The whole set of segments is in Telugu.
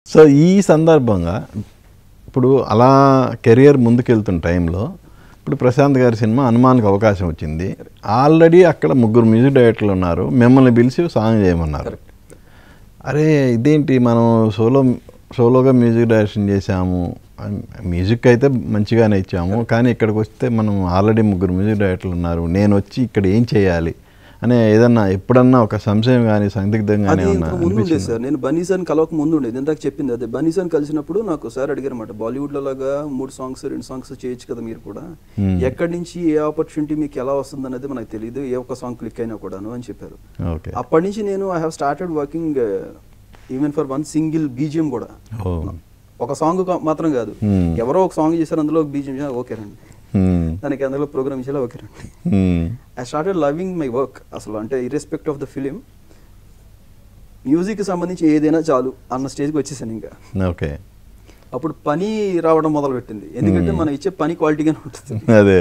సో ఈ సందర్భంగా ఇప్పుడు అలా కెరియర్ ముందుకెళ్తున్న టైంలో ఇప్పుడు ప్రశాంత్ గారి సినిమా హనుమాన్కి అవకాశం వచ్చింది. ఆల్రెడీ అక్కడ ముగ్గురు మ్యూజిక్ డైరెక్టర్లు ఉన్నారు, మిమ్మల్ని పిలిచి సాంగ్ చేయమన్నారు. అరే ఇదేంటి మనం సోలోగా మ్యూజిక్ డైరెక్షన్ చేసాము, మ్యూజిక్ అయితే మంచిగానే ఇచ్చాము, కానీ ఇక్కడికి వస్తే మనం ఆల్రెడీ ముగ్గురు మ్యూజిక్ డైరెక్టర్లు ఉన్నారు, నేను వచ్చి ఇక్కడ ఏం చేయాలి అనే ఏదన్నా ఎప్పుడన్నా ఒక సంశయం కానీ సందిగ్ధంగానే ముందుండే సార్. నేను బన్నీసాన్ కలవక ముందు ఉండేది, ఇందాక చెప్పింది అదే. బన్నీసాన్ కలిసినప్పుడు నాకు సార్ అడిగారు అనమాట, బాలీవుడ్లో లాగా 3 సాంగ్స్ 2 సాంగ్స్ చేయొచ్చు కదా మీరు కూడా, ఎక్కడి నుంచి ఏ ఆపర్చునిటీ మీకు ఎలా వస్తుంది అనేది మనకు తెలియదు, ఏ ఒక్క సాంగ్ క్లిక్ అయినా కూడాను అని చెప్పారు. అప్పటి నుంచి నేను I have started working even for 1 single BGM కూడా. ఒక సాంగ్ మాత్రం కాదు, ఎవరో ఒక సాంగ్ చేశారు, అందులో ఒక బీజిఎం ఓకే రండి, దానికి అందులో ప్రోగ్రామ్ ఇచ్చేలా ఓకే రండి. I started loving my work అసలు, అంటే ఇర్రెస్పెక్ట్ ఆఫ్ ద ఫిలిం, మ్యూజిక్కి సంబంధించి ఏదైనా చాలు అన్న స్టేజ్కి వచ్చేసాను ఇంకా. ఓకే, అప్పుడు పని రావడం మొదలు పెట్టింది, ఎందుకంటే మనం ఇచ్చే పని క్వాలిటీగానే ఉంటుంది. అదే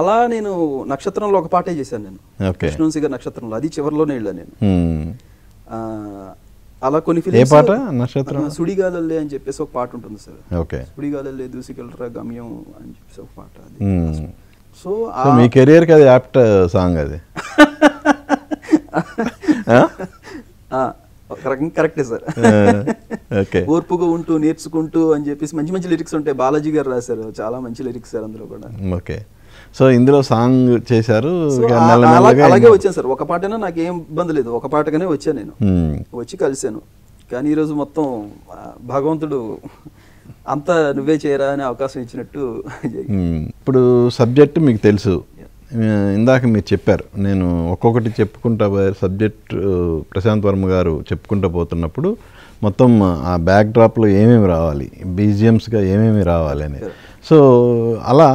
అలా నేను నక్షత్రంలో ఒక పాటే చేశాను నేను, కృష్ణవంశీ గారి నక్షత్రంలో, అది చివరిలోనే వెళ్ళాను నేను. అలా కొన్ని ఫిలిమ్స్, సుడిగాలల్లే అని చెప్పేసి ఒక పాట ఉంటుంది సార్. సుడిగాలల్లే దూసికెళ్ళరా గమ్యం అని చెప్పేసి ఒక పాట, అది. సో మీ కెరియర్ కి అది యాప్ట్ సాంగ్, అది కరెక్టే సార్. ఓర్పుగా ఉంటూ నేర్చుకుంటూ అని చెప్పేసి మంచి మంచి లిరిక్స్ ఉంటాయి, బాలాజీ గారు రాశారు, చాలా మంచి లిరిక్స్ సార్ అందులో కూడా. ఓకే, సో ఇందులో సాంగ్ చేశారు, అలాగే వచ్చాను సార్. ఒక పాటైనా నాకు ఏం ఇబ్బంది లేదు, ఒక పాటగానే వచ్చాను నేను, వచ్చి కలిశాను. కానీ ఈరోజు మొత్తం భగవంతుడు అంతా నువ్వే చేయరా అనే అవకాశం ఇచ్చినట్టు. ఇప్పుడు సబ్జెక్ట్ మీకు తెలుసు, ఇందాక మీరు చెప్పారు, నేను ఒక్కొక్కటి చెప్పుకుంటా సబ్జెక్ట్ ప్రశాంత్ వర్మ గారు చెప్పుకుంటూ పోతున్నప్పుడు మొత్తం ఆ బ్యాక్ డ్రాప్లో ఏమేమి రావాలి, బీజిఎమ్స్గా ఏమేమి రావాలి అని. సో అలా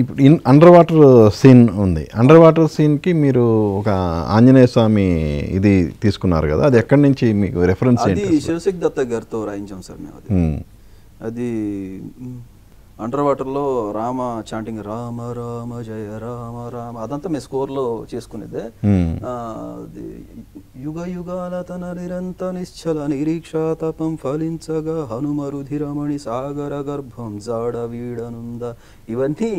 ఇప్పుడు అండర్ వాటర్ సీన్ ఉంది, అండర్ వాటర్ సీన్కి మీరు ఒక ఆంజనేయ స్వామి ఇది తీసుకున్నారు కదా, అది ఎక్కడి నుంచి మీకు రెఫరెన్స్? అది శివశక్తి దత్త గారితో రాయించాం సార్ మేము. అది అండర్ వాటర్లో రామ చాంటింగ్, రామ రామ జయ రామ రామ, అదంతా మేము స్కోర్లో చేసుకునేదే. యుగ యుగాల తన నిరంత నిశ్చల నిరీక్షా తపం ఫలించగా హనుమరుధిరమణి సాగర గర్భం జాడ వీడనుంద, ఇవన్నీ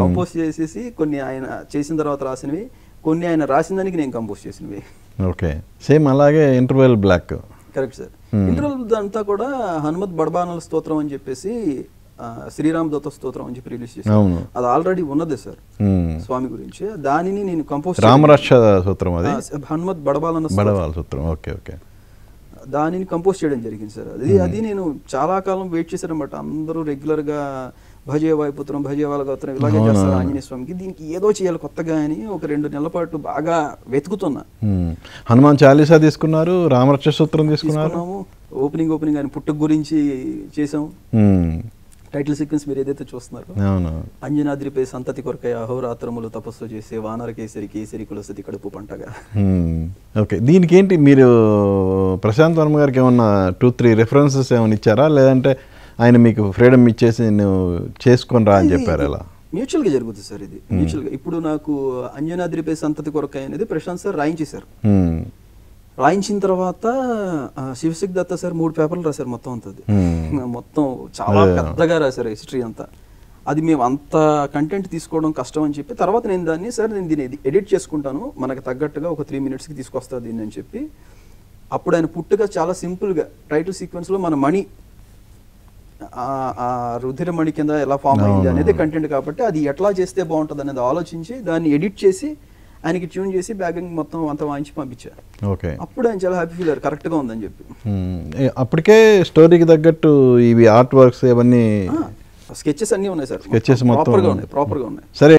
కంపోజ్ చేసేసి కొన్ని ఆయన చేసిన తర్వాత రాసినవి, కొన్ని ఆయన రాసిన దానికి నేను కంపోజ్ చేసినవి. ఓకే, సేమ్ అలాగే interval block. Correct sir. Interval అంతా కూడా హనుమత్ బడబానల స్తోత్రం అని చెప్పేసి, శ్రీరామ్ దత్త స్తోత్రం అని చెప్పి రిలీజ్ చేశాను, అది ఆల్రెడీ ఉన్నదే సార్ స్వామి గురించి. దానిని నేను కంపోజ్, రామరక్ష సూత్రం, అది హనుమత్ బడబాలన సూత్రం. ఓకే ఓకే, దానిని కంపోజ్ చేయడం జరిగింది సార్. అది నేను చాలా కాలం వెయిట్ చేశాను అనమాట. అందరూ రెగ్యులర్ గా భజే వాయుపుత్రం భజే వాళ్ళగోత్రం ఇలాగే చేస్తారు ఆంజనేయ స్వామికి, దీనికి ఏదో చేయాలి కొత్తగా అని ఒక 2 నెలల పాటు బాగా వెతుకుతున్నా. హనుమాన్ చాలీసా తీసుకున్నారు, రామరక్ష సూత్రం తీసుకున్నాము, ఓపెనింగ్ ఆయన పుట్టుక గురించి చేసాం. టైటిల్ సీక్వెన్స్ మీరు ఏదైతే చూస్తున్నారు, అంజనాద్రిపై సంతతి కొరకై అహోరాత్రములు తపస్సు చేసే వానర కేసరి కేసరి కులసతి కడుపు పంటగా. ఓకే, దీనికి ఏంటి మీరు ప్రశాంత్ వర్మ గారికి ఏమన్నా 2-3 రెఫరెన్సెస్ ఏమైనా ఇచ్చారా, లేదంటే ఆయన మీకు ఫ్రీడమ్ ఇచ్చేసి నువ్వు చేసుకొని రా అని చెప్పారు? ఎలా మ్యూచువల్గా జరుగుతుంది సార్ ఇది, మ్యూచువల్గా. ఇప్పుడు నాకు అంజనాద్రిపై సంతతి కొరకై అనేది ప్రశాంత్ సార్ రాయించేశారు. రాయించిన తర్వాత శివశక్తి దత్త సార్ 3 పేపర్లు రాశారు మొత్తం అంతా, మొత్తం చాలా పెద్దగా రాశారు హిస్టరీ అంతా. అది మేము అంత కంటెంట్ తీసుకోవడం కష్టం అని చెప్పి, తర్వాత నేను దాన్ని సార్ నేను దీన్ని ఎడిట్ చేసుకుంటాను, మనకు తగ్గట్టుగా ఒక 3 మినిట్స్కి తీసుకొస్తా దీన్ని అని చెప్పి, అప్పుడు ఆయన పుట్టుగా చాలా సింపుల్గా టైటిల్ సీక్వెన్స్లో మన మణి, ఆ రుధిరమణి కింద ఎలా ఫామ్ అయింది అనేది కంటెంట్ కాబట్టి, అది ఎట్లా చేస్తే బాగుంటుంది అనేది ఆలోచించి దాన్ని ఎడిట్ చేసి ఆయనకి ట్యూన్ చేసి బ్యాగింగ్ మొత్తం అంతా వాయించి పంపించారు. ఓకే, అప్పుడు ఆయన చాలా హ్యాపీ ఫీల్ అయ్యారు, కరెక్ట్గా ఉందని చెప్పి. అప్పటికే స్టోరీకి తగ్గట్టు ఇవి ఆర్ట్ వర్క్స్ ఇవన్నీ స్కెచెస్ అన్నీ ఉన్నాయి సార్, స్కెచెస్ మొత్తం ప్రాపర్గా ఉన్నాయి. సరే.